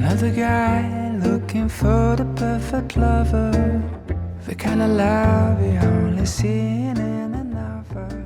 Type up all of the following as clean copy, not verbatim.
Another guy looking for the perfect lover, the kind of love you only see in another.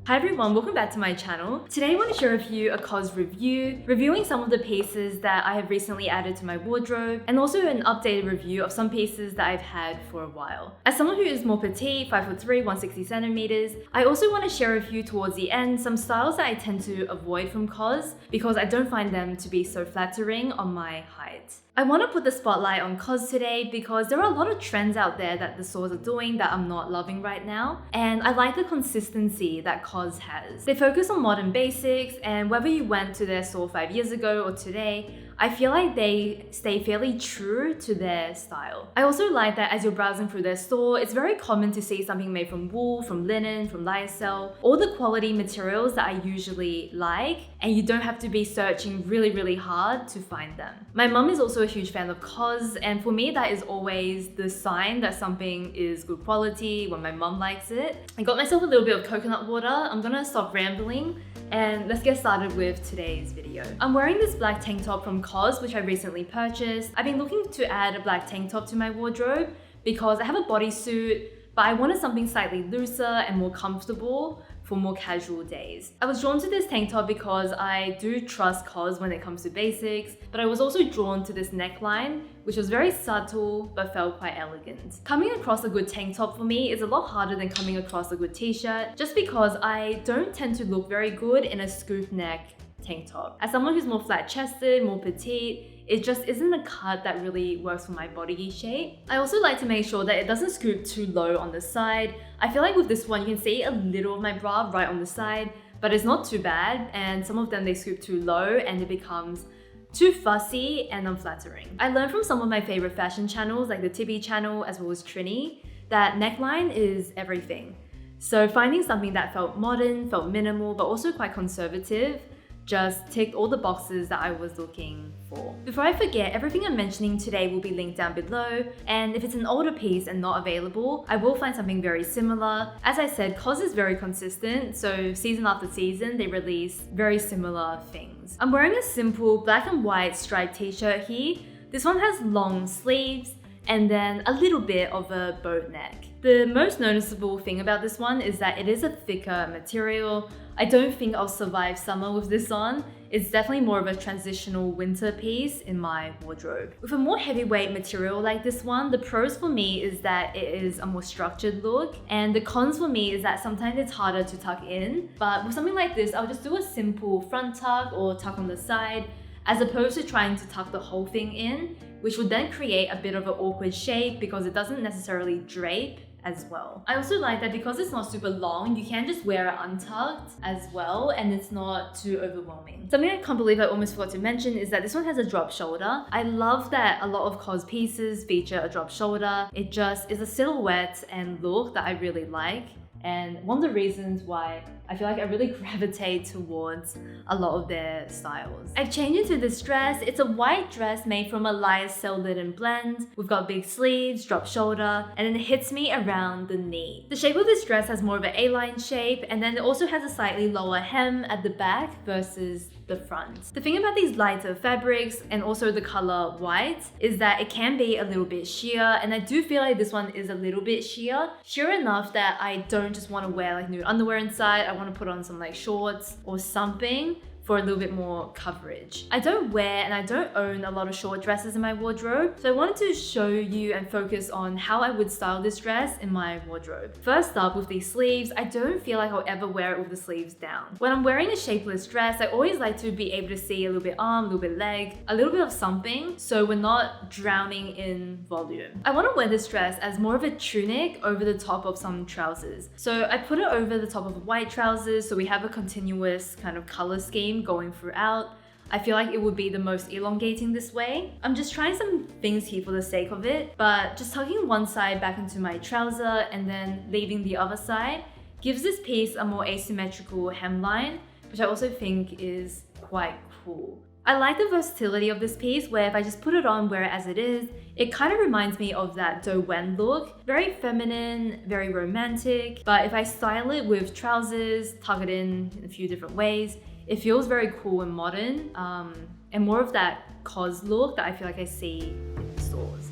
Hi everyone, welcome back to my channel. Today I want to share with you a COS review, reviewing some of the pieces that I have recently added to my wardrobe, and also an updated review of some pieces that I've had for a while. As someone who is more petite, 5'3", 160 centimeters, I also want to share with you towards the end some styles that I tend to avoid from COS because I don't find them to be so flattering on my height. I want to put the spotlight on COS today because there are a lot of trends out there that the stores are doing that I'm not loving right now, and I like the consistency that COS has. They focus on modern basics, and whether you went to their store 5 years ago or today, I feel like they stay fairly true to their style. I also like that as you're browsing through their store, it's very common to see something made from wool, from linen, from lyocell, all the quality materials that I usually like, and you don't have to be searching really hard to find them. My mum is also a huge fan of COS, and for me that is always the sign that something is good quality when my mum likes it. I got myself a little bit of coconut water. I'm gonna stop rambling and let's get started with today's video. I'm wearing this black tank top from COS, which I recently purchased. I've been looking to add a black tank top to my wardrobe because I have a bodysuit, but I wanted something slightly looser and more comfortable for more casual days. I was drawn to this tank top because I do trust COS when it comes to basics, but I was also drawn to this neckline, which was very subtle but felt quite elegant. Coming across a good tank top for me is a lot harder than coming across a good t-shirt, just because I don't tend to look very good in a scoop neck tank top. As someone who's more flat-chested, more petite, it just isn't a cut that really works for my body shape. I also like to make sure that it doesn't scoop too low on the side. I feel like with this one, you can see a little of my bra right on the side, but it's not too bad. And some of them, they scoop too low and it becomes too fussy and unflattering. I learned from some of my favorite fashion channels, like the Tibi channel as well as Trini, that neckline is everything. So finding something that felt modern, felt minimal, but also quite conservative, just ticked all the boxes that I was looking for. Before I forget, everything I'm mentioning today will be linked down below, and if it's an older piece and not available, I will find something very similar. As I said, COS is very consistent, so season after season, they release very similar things. I'm wearing a simple black and white striped t-shirt here. This one has long sleeves and then a little bit of a boat neck. The most noticeable thing about this one is that it is a thicker material. I don't think I'll survive summer with this on. It's definitely more of a transitional winter piece in my wardrobe. With a more heavyweight material like this one, the pros for me is that it is a more structured look, and the cons for me is that sometimes it's harder to tuck in. But with something like this, I'll just do a simple front tuck or tuck on the side, as opposed to trying to tuck the whole thing in, which would then create a bit of an awkward shape because it doesn't necessarily drape as well. I also like that because it's not super long, you can just wear it untucked as well, and it's not too overwhelming. Something I can't believe I almost forgot to mention is that this one has a drop shoulder. I love that a lot of COS pieces feature a drop shoulder. It just is a silhouette and look that I really like, and one of the reasons why I feel like I really gravitate towards a lot of their styles. I've changed into this dress. It's a white dress made from a lyocell linen blend. We've got big sleeves, drop shoulder, and then it hits me around the knee. The shape of this dress has more of an A-line shape, and then it also has a slightly lower hem at the back versus the front. The thing about these lighter fabrics and also the color white is that it can be a little bit sheer, and I do feel like this one is a little bit sheer enough that I don't just want to wear like nude underwear inside. I want to put on some like shorts or something for a little bit more coverage. I don't wear and I don't own a lot of short dresses in my wardrobe, so I wanted to show you and focus on how I would style this dress in my wardrobe. First up, with these sleeves, I don't feel like I'll ever wear it with the sleeves down. When I'm wearing a shapeless dress, I always like to be able to see a little bit arm, a little bit leg, a little bit of something, so we're not drowning in volume. I want to wear this dress as more of a tunic over the top of some trousers. So I put it over the top of white trousers, so we have a continuous kind of color scheme going throughout. I feel like it would be the most elongating this way. I'm just trying some things here for the sake of it, but just tucking one side back into my trouser and then leaving the other side gives this piece a more asymmetrical hemline, which I also think is quite cool. I like the versatility of this piece where if I just put it on, wear it as it is, it kind of reminds me of that Do Wen look. Very feminine, very romantic, but if I style it with trousers, tuck it in a few different ways, it feels very cool and modern, and more of that COS look that I feel like I see in the stores.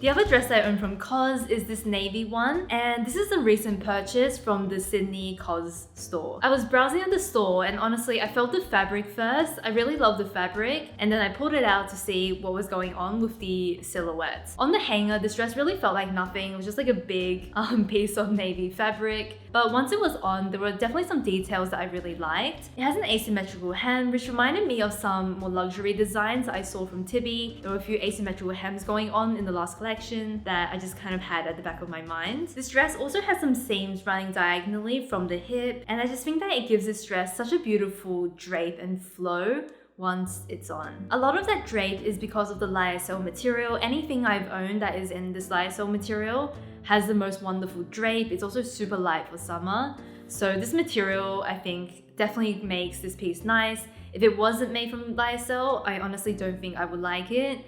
The other dress I own from COS is this navy one, and this is a recent purchase from the Sydney COS store. I was browsing at the store and honestly I felt the fabric first. I really love the fabric, and then I pulled it out to see what was going on with the silhouettes. On the hanger, this dress really felt like nothing. It was just like a big piece of navy fabric. But once it was on, there were definitely some details that I really liked. It has an asymmetrical hem, which reminded me of some more luxury designs that I saw from Tibby. There were a few asymmetrical hems going on in the last collection that I just kind of had at the back of my mind. This dress also has some seams running diagonally from the hip, and I just think that it gives this dress such a beautiful drape and flow once it's on. A lot of that drape is because of the lyocell material. Anything I've owned that is in this lyocell material has the most wonderful drape. It's also super light for summer. So this material, I think, definitely makes this piece nice. If it wasn't made from lyocell, I honestly don't think I would like it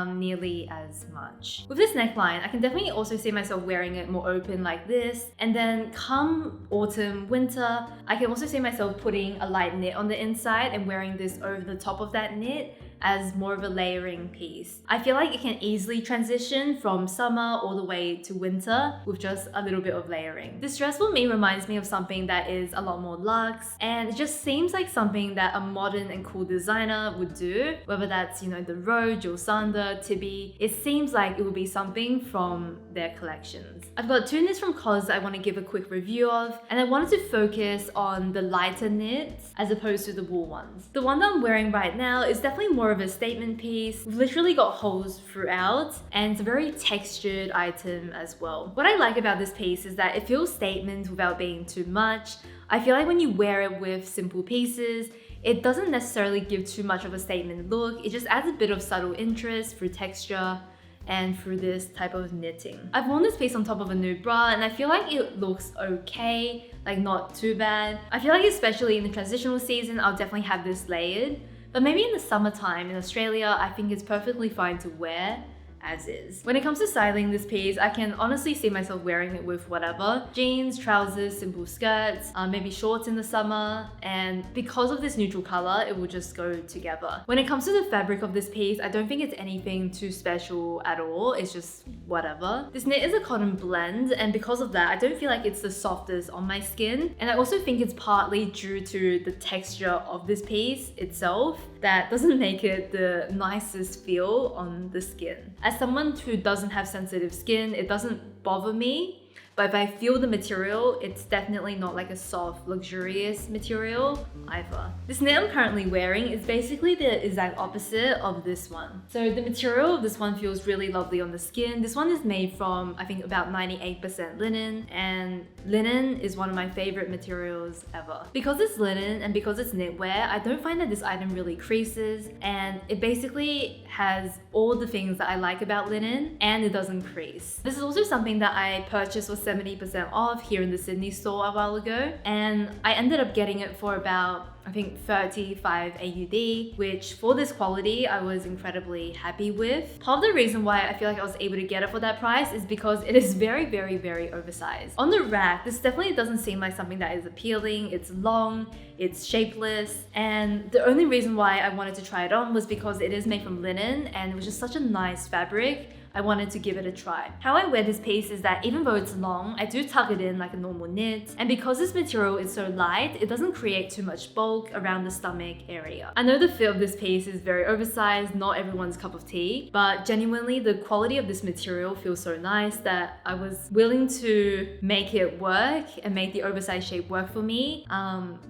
nearly as much. With this neckline, I can definitely also see myself wearing it more open like this. And then come autumn, winter, I can also see myself putting a light knit on the inside and wearing this over the top of that knit as more of a layering piece. I feel like it can easily transition from summer all the way to winter with just a little bit of layering. This dress for me reminds me of something that is a lot more luxe, and it just seems like something that a modern and cool designer would do, whether that's, you know, the Row, Jill Sander, Tibby. It seems like it would be something from their collections. I've got two knits from COS that I want to give a quick review of, and I wanted to focus on the lighter knits as opposed to the wool ones. The one that I'm wearing right now is definitely more of a statement piece. We've literally got holes throughout, and it's a very textured item as well. What I like about this piece is that it feels statement without being too much. I feel like when you wear it with simple pieces, it doesn't necessarily give too much of a statement look. It just adds a bit of subtle interest through texture and through this type of knitting. I've worn this piece on top of a new bra, and I feel like it looks okay, like not too bad. I feel like especially in the transitional season, I'll definitely have this layered. But maybe in the summertime in Australia, I think it's perfectly fine to wear as is. When it comes to styling this piece, I can honestly see myself wearing it with whatever. Jeans, trousers, simple skirts, maybe shorts in the summer, and because of this neutral color, it will just go together. When it comes to the fabric of this piece, I don't think it's anything too special at all. It's just whatever. This knit is a cotton blend, and because of that, I don't feel like it's the softest on my skin. And I also think it's partly due to the texture of this piece itself that doesn't make it the nicest feel on the skin. As someone who doesn't have sensitive skin, it doesn't bother me. But if I feel the material, it's definitely not like a soft, luxurious material either. This knit I'm currently wearing is basically the exact opposite of this one. So the material of this one feels really lovely on the skin. This one is made from, I think, about 98% linen, and linen is one of my favorite materials ever. Because it's linen and because it's knitwear, I don't find that this item really creases, and it basically has all the things that I like about linen, and it doesn't crease. This is also something that I purchased for 70% off here in the Sydney store a while ago, and I ended up getting it for about, I think, 35 AUD, which for this quality I was incredibly happy with. Part of the reason why I feel like I was able to get it for that price is because it is very, very, very oversized. On the rack, this definitely doesn't seem like something that is appealing. It's long, it's shapeless, and the only reason why I wanted to try it on was because it is made from linen and it was just such a nice fabric. I wanted to give it a try. How I wear this piece is that even though it's long, I do tuck it in like a normal knit. And because this material is so light, it doesn't create too much bulk around the stomach area. I know the fit of this piece is very oversized, not everyone's cup of tea, but genuinely the quality of this material feels so nice that I was willing to make it work and make the oversized shape work for me,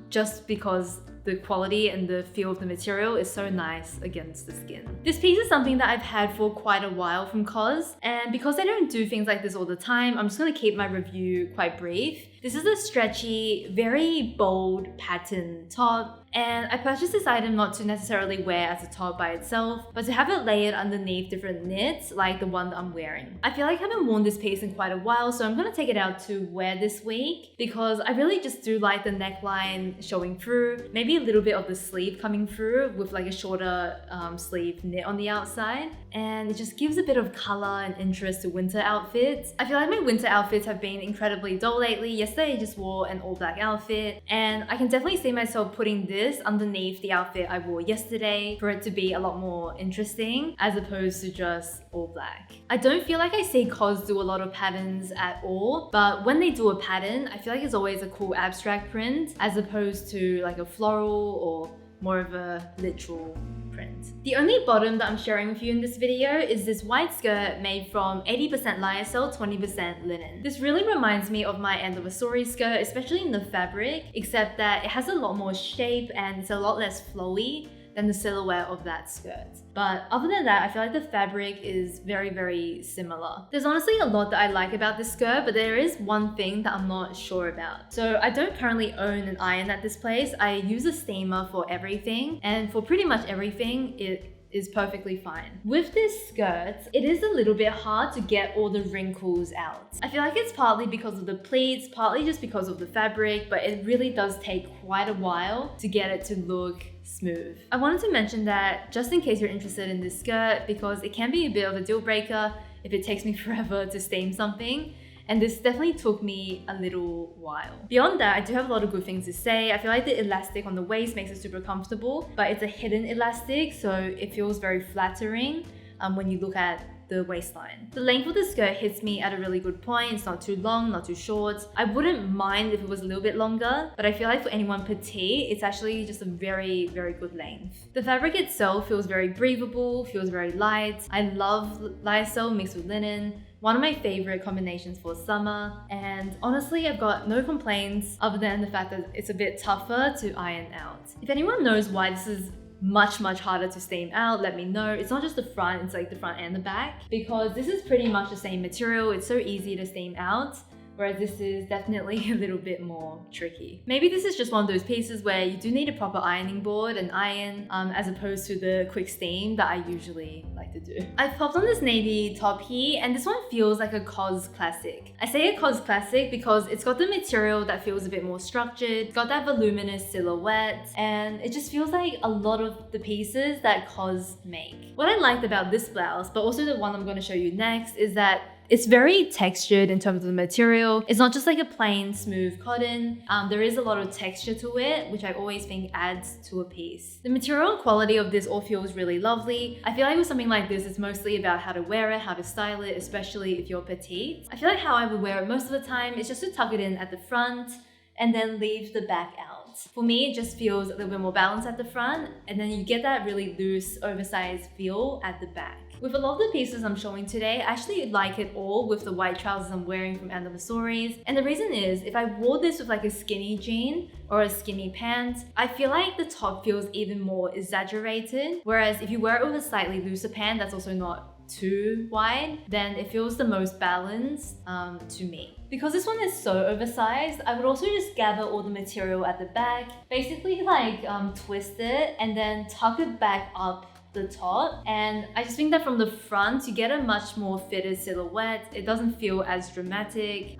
just because the quality and the feel of the material is so nice against the skin. This piece is something that I've had for quite a while from COS, and because I don't do things like this all the time, I'm just gonna keep my review quite brief. This is a stretchy, very bold pattern top. And I purchased this item not to necessarily wear as a top by itself, but to have it layered underneath different knits like the one that I'm wearing. I feel like I haven't worn this piece in quite a while, so I'm gonna take it out to wear this week because I really just do like the neckline showing through, maybe a little bit of the sleeve coming through with like a shorter sleeve knit on the outside. And it just gives a bit of color and interest to winter outfits. I feel like my winter outfits have been incredibly dull lately. Yesterday I just wore an all black outfit, and I can definitely see myself putting this underneath the outfit I wore yesterday for it to be a lot more interesting as opposed to just all black. I don't feel like I see COS do a lot of patterns at all, but when they do a pattern, I feel like it's always a cool abstract print as opposed to like a floral or more of a literal print. The only bottom that I'm sharing with you in this video is this white skirt made from 80% lyocell, 20% linen. This really reminds me of my end of a story skirt, especially in the fabric, except that it has a lot more shape and it's a lot less flowy than the silhouette of that skirt. But other than that, I feel like the fabric is very, very similar. There's honestly a lot that I like about this skirt, but there is one thing that I'm not sure about. So I don't currently own an iron at this place. I use a steamer for everything, and for pretty much everything, it is perfectly fine. With this skirt, it is a little bit hard to get all the wrinkles out. I feel like it's partly because of the pleats, partly just because of the fabric, but it really does take quite a while to get it to look smooth. I wanted to mention that just in case you're interested in this skirt, because it can be a bit of a deal breaker if it takes me forever to steam something. And this definitely took me a little while. Beyond that, I do have a lot of good things to say. I feel like the elastic on the waist makes it super comfortable, but it's a hidden elastic, so it feels very flattering when you look at the waistline. The length of the skirt hits me at a really good point. It's not too long, not too short. I wouldn't mind if it was a little bit longer, but I feel like for anyone petite, it's actually just a very, very good length. The fabric itself feels very breathable, feels very light. I love lyocell mixed with linen. One of my favorite combinations for summer, and honestly I've got no complaints other than the fact that it's a bit tougher to iron out. If anyone knows why this is much harder to steam out, let me know. It's not just the front, it's like the front and the back, because this is pretty much the same material. It's so easy to steam out, whereas this is definitely a little bit more tricky. Maybe this is just one of those pieces where you do need a proper ironing board and iron as opposed to the quick steam that I usually like to do. I've popped on this navy top here, and this one feels like a COS classic. I say a COS classic because it's got the material that feels a bit more structured, it's got that voluminous silhouette, and it just feels like a lot of the pieces that COS make. What I liked about this blouse, but also the one I'm going to show you next, is that it's very textured in terms of the material. It's not just like a plain smooth cotton. There is a lot of texture to it, which I always think adds to a piece. The material quality of this all feels really lovely. I feel like with something like this, it's mostly about how to wear it, how to style it, especially if you're petite. I feel like how I would wear it most of the time is just to tuck it in at the front and then leave the back out. For me, it just feels a little bit more balanced at the front, and then you get that really loose, oversized feel at the back. With a lot of the pieces I'm showing today, I actually like it all with the white trousers I'm wearing from Anniversaries. And the reason is, if I wore this with like a skinny jean or a skinny pant, I feel like the top feels even more exaggerated. Whereas if you wear it with a slightly looser pant that's also not too wide, then it feels the most balanced to me. Because this one is so oversized, I would also just gather all the material at the back, basically like twist it and then tuck it back up the top, and I just think that from the front you get a much more fitted silhouette. It doesn't feel as dramatic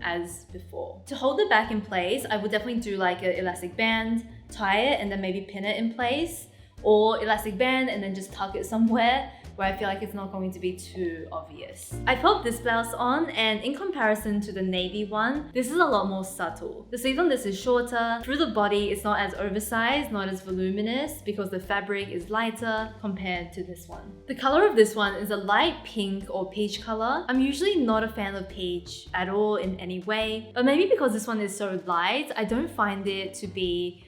as before. To hold the back in place, I would definitely do like an elastic band, tie it and then maybe pin it in place, or elastic band and then just tuck it somewhere where I feel like it's not going to be too obvious. I popped this blouse on, and in comparison to the navy one, this is a lot more subtle. The sleeve on this is shorter. Through the body, it's not as oversized, not as voluminous, because the fabric is lighter compared to this one. The color of this one is a light pink or peach color. I'm usually not a fan of peach at all in any way, but maybe because this one is so light, I don't find it to be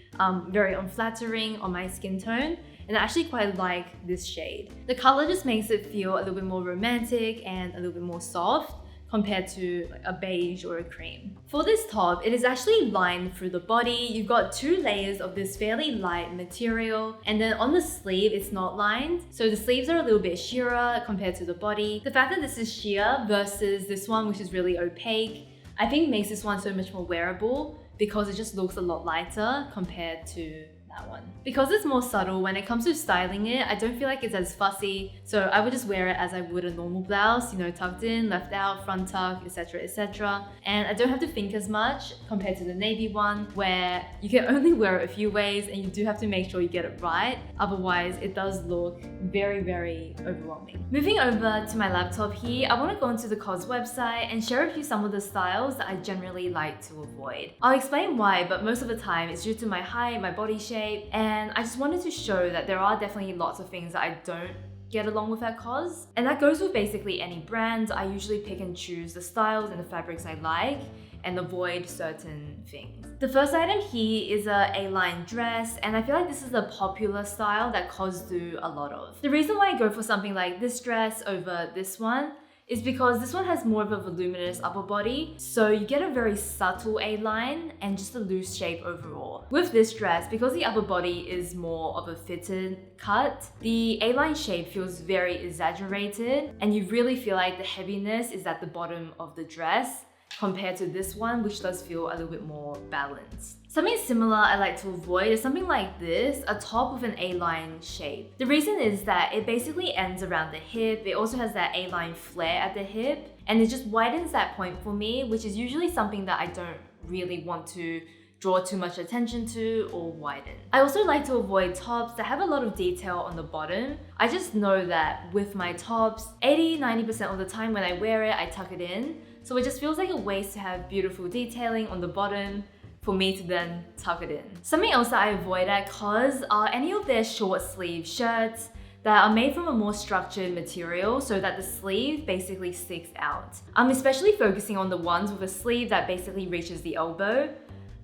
very unflattering on my skin tone. And I actually quite like this shade. The color just makes it feel a little bit more romantic and a little bit more soft compared to like a beige or a cream. For this top, it is actually lined through the body. You've got 2 layers of this fairly light material, and then on the sleeve, it's not lined. So the sleeves are a little bit sheerer compared to the body. The fact that this is sheer versus this one, which is really opaque, I think makes this one so much more wearable because it just looks a lot lighter compared to that one. Because it's more subtle, when it comes to styling it, I don't feel like it's as fussy, so I would just wear it as I would a normal blouse, you know, tucked in, left out, front tuck, etc, etc. And I don't have to think as much compared to the navy one, where you can only wear it a few ways and you do have to make sure you get it right, otherwise it does look very, very overwhelming. Moving over to my laptop here, I want to go into the COS website and share with you some of the styles that I generally like to avoid. I'll explain why, but most of the time it's due to my height, my body shape, and I just wanted to show that there are definitely lots of things that I don't get along with at COS. And that goes with basically any brand. I usually pick and choose the styles and the fabrics I like and avoid certain things. The first item here is a A-line dress, and I feel like this is a popular style that COS do a lot of. The reason why I go for something like this dress over this one is because this one has more of a voluminous upper body, so you get a very subtle A-line and just a loose shape overall. With this dress, because the upper body is more of a fitted cut, the A-line shape feels very exaggerated and you really feel like the heaviness is at the bottom of the dress compared to this one, which does feel a little bit more balanced. Something similar I like to avoid is something like this, a top with an A-line shape. The reason is that it basically ends around the hip, it also has that A-line flare at the hip, and it just widens that point for me, which is usually something that I don't really want to draw too much attention to or widen. I also like to avoid tops that have a lot of detail on the bottom. I just know that with my tops, 80-90% of the time when I wear it, I tuck it in. So it just feels like a waste to have beautiful detailing on the bottom for me to then tuck it in. Something else that I avoid at COS are any of their short sleeve shirts that are made from a more structured material so that the sleeve basically sticks out. I'm especially focusing on the ones with a sleeve that basically reaches the elbow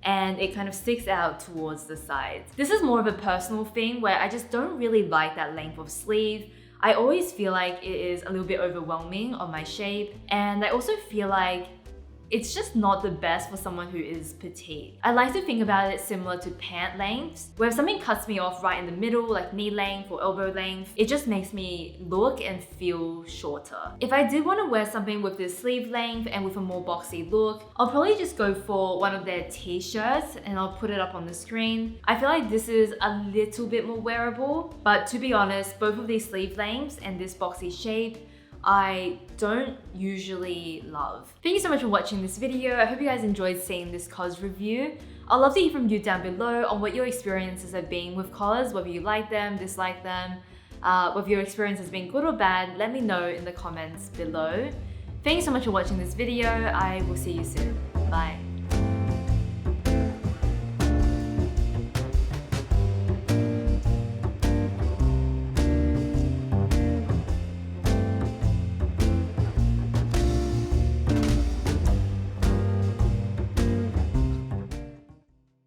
and it kind of sticks out towards the sides. This is more of a personal thing where I just don't really like that length of sleeve. I always feel like it is a little bit overwhelming on my shape, and I also feel like it's just not the best for someone who is petite. I like to think about it similar to pant lengths, where if something cuts me off right in the middle, like knee length or elbow length, it just makes me look and feel shorter. If I did want to wear something with this sleeve length and with a more boxy look, I'll probably just go for one of their T-shirts and I'll put it up on the screen. I feel like this is a little bit more wearable, but to be honest, both of these sleeve lengths and this boxy shape, I don't usually love. Thank you so much for watching this video. I hope you guys enjoyed seeing this COS review. I'd love to hear from you down below on what your experiences have been with COS, whether you like them, dislike them, whether your experience has been good or bad. Let me know in the comments below. Thank you so much for watching this video. I will see you soon. Bye.